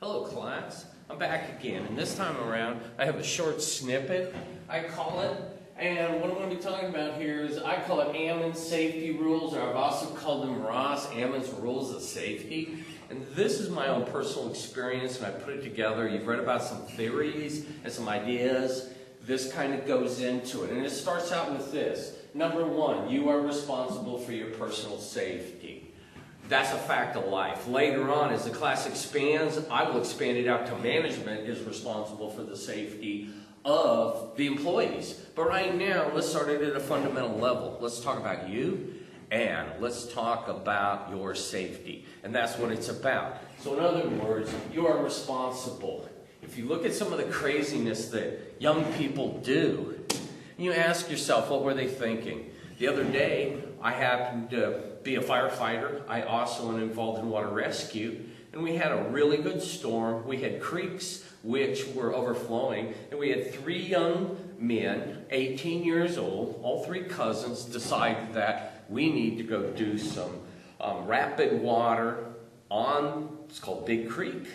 Hello class, I'm back again, and this time around I have a short snippet, I call it, and what I'm going to be talking about here is I call it Ammon's Safety Rules, or I've also called them Aros, Ammon's Rules of Safety. And this is my own personal experience, and I put it together. You've read about some theories and some ideas. This kind of goes into it, and it starts out with this. Number one, you are responsible for your personal safety. That's a fact of life. Later on, as the class expands, I will expand it out to management is responsible for the safety of the employees. But right now, let's start it at a fundamental level. Let's talk about you, and let's talk about your safety. And that's what it's about. So in other words, you are responsible. If you look at some of the craziness that young people do, you ask yourself, what were they thinking? The other day, I happened to be a firefighter. I also am involved in water rescue. And we had a really good storm. We had creeks which were overflowing. And we had 3 young men, 18 years old, all 3 cousins, decide that we need to go do some rapid water on, it's called Big Creek.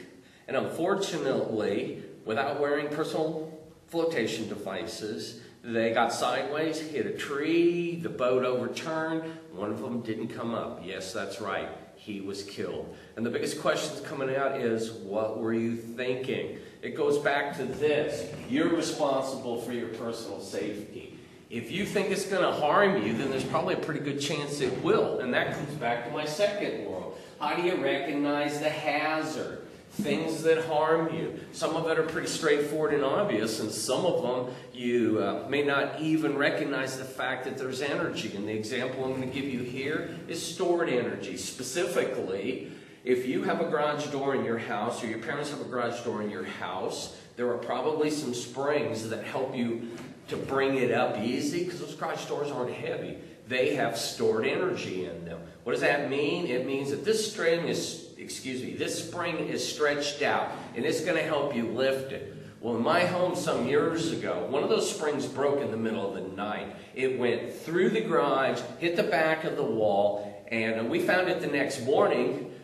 And unfortunately, without wearing personal flotation devices, they got sideways, hit a tree, the boat overturned, one of them didn't come up. Yes, that's right, he was killed. And the biggest question coming out is, what were you thinking? It goes back to this, you're responsible for your personal safety. If you think it's going to harm you, then there's probably a pretty good chance it will. And that comes back to my second world. How do you recognize the hazard? Things that harm you. Some of it are pretty straightforward and obvious, and some of them you may not even recognize the fact that there's energy. And the example I'm going to give you here is stored energy. Specifically, if you have a garage door in your house, or your parents have a garage door in your house, there are probably some springs that help you to bring it up easy, because those garage doors aren't heavy. They have stored energy in them. What does that mean? It means that this spring is stretched out, and it's going to help you lift it. Well, in my home some years ago, one of those springs broke in the middle of the night. It went through the garage, hit the back of the wall, and we found it the next morning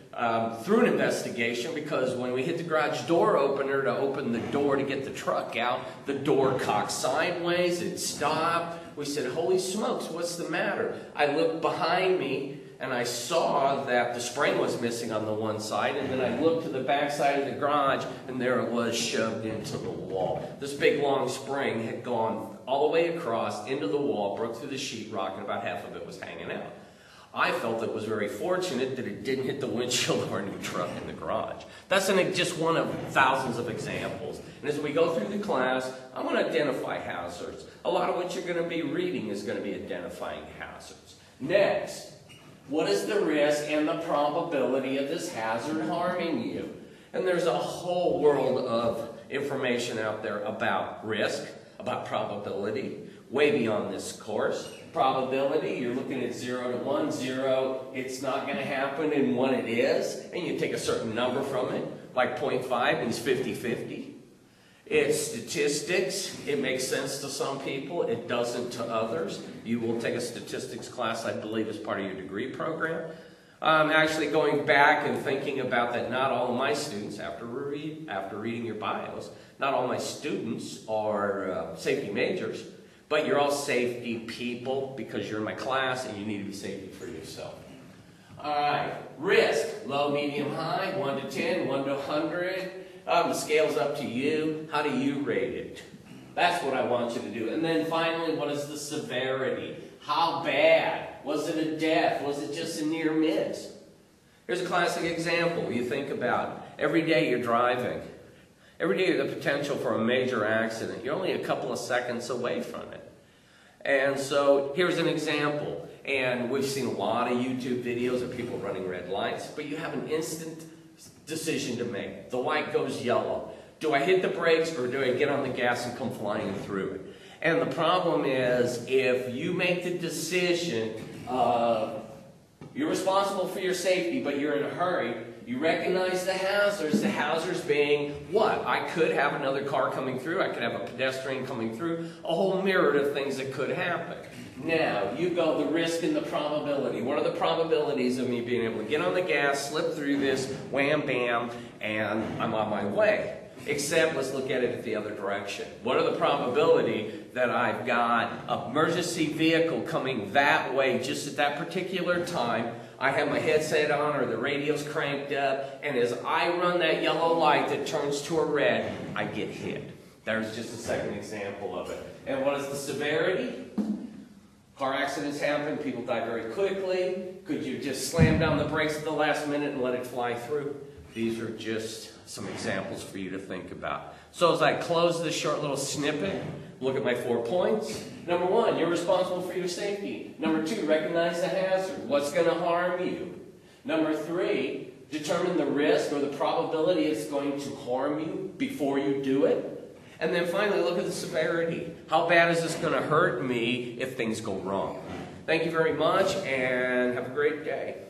through an investigation, because when we hit the garage door opener to open the door to get the truck out, the door cocked sideways, it stopped. We said, holy smokes, what's the matter? I looked behind me, and I saw that the spring was missing on the one side, and then I looked to the back side of the garage, and there it was shoved into the wall. This big long spring had gone all the way across into the wall, broke through the sheetrock, and about half of it was hanging out. I felt it was very fortunate that it didn't hit the windshield of our new truck in the garage. That's just one of thousands of examples. And as we go through the class, I'm going to identify hazards. A lot of what you're going to be reading is going to be identifying hazards. Next, what is the risk and the probability of this hazard harming you? And there's a whole world of information out there about risk, about probability, way beyond this course. Probability, you're looking at 0 to 1. 0, it's not going to happen, and 1, it is. And you take a certain number from it, like 0.5 means 50-50. It's statistics. It makes sense to some people. It doesn't to others. You will take a statistics class, I believe, as part of your degree program. Actually going back and thinking about that, not all of my students, after reading your bios, not all my students are safety majors, but you're all safety people because you're in my class and you need to be safety for yourself. All right, risk, low, medium, high, 1 to 10, 1 to 100. The scale's up to you. How do you rate it? That's what I want you to do. And then finally, what is the severity? How bad? Was it a death? Was it just a near miss? Here's a classic example. You think about every day you're driving. Every day you have the potential for a major accident. You're only a couple of seconds away from it. And so here's an example. And we've seen a lot of YouTube videos of people running red lights, but you have an instant decision to make. The light goes yellow. Do I hit the brakes or do I get on the gas and come flying through it? And the problem is, if you make the decision, you're responsible for your safety, but you're in a hurry, You recognize the hazards being what? I could have another car coming through, I could have a pedestrian coming through, a whole myriad of things that could happen. Now, you go the risk and the probability. What are the probabilities of me being able to get on the gas, slip through this, wham, bam, and I'm on my way? Except, let's look at it the other direction. What are the probability that I've got an emergency vehicle coming that way just at that particular time? I have my headset on or the radio's cranked up, and as I run that yellow light that turns to a red, I get hit. There's just a second example of it. And what is the severity? Car accidents happen, people die very quickly. Could you just slam down the brakes at the last minute and let it fly through? These are just some examples for you to think about. So as I close this short little snippet, look at my 4 points. Number 1, you're responsible for your safety. Number 2, recognize the hazard. What's going to harm you? Number 3, determine the risk or the probability it's going to harm you before you do it. And then finally, look at the severity. How bad is this going to hurt me if things go wrong? Thank you very much, and have a great day.